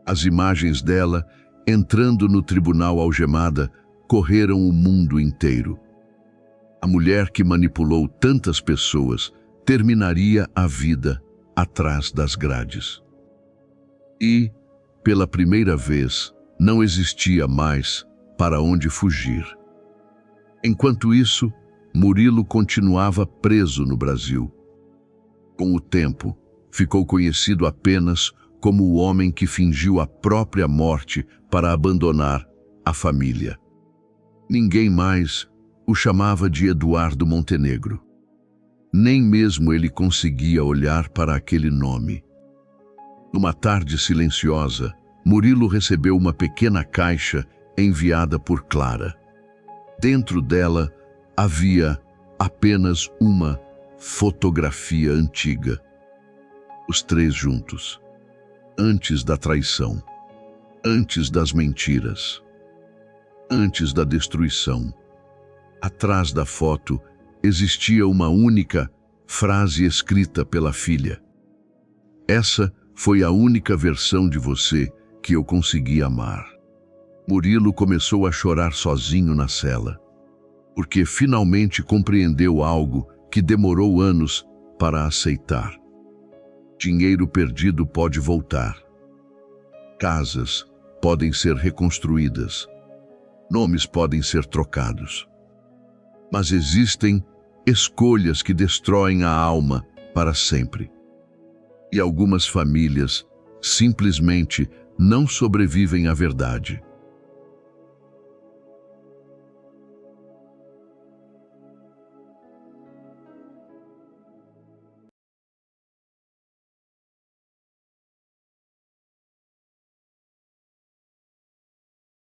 As imagens dela, entrando no tribunal algemada, correram o mundo inteiro. A mulher que manipulou tantas pessoas terminaria a vida atrás das grades. E, pela primeira vez, não existia mais para onde fugir. Enquanto isso, Murilo continuava preso no Brasil. Com o tempo, ficou conhecido apenas como o homem que fingiu a própria morte para abandonar a família. Ninguém mais o chamava de Eduardo Montenegro. Nem mesmo ele conseguia olhar para aquele nome. Numa tarde silenciosa, Murilo recebeu uma pequena caixa enviada por Clara. Dentro dela havia apenas uma fotografia antiga. Os três juntos. Antes da traição. Antes das mentiras. Antes da destruição. Atrás da foto existia uma única frase escrita pela filha. Essa foi a única versão de você que eu consegui amar. Murilo começou a chorar sozinho na cela, porque finalmente compreendeu algo que demorou anos para aceitar. Dinheiro perdido pode voltar. Casas podem ser reconstruídas. Nomes podem ser trocados. Mas existem escolhas que destroem a alma para sempre. E algumas famílias simplesmente não sobrevivem à verdade.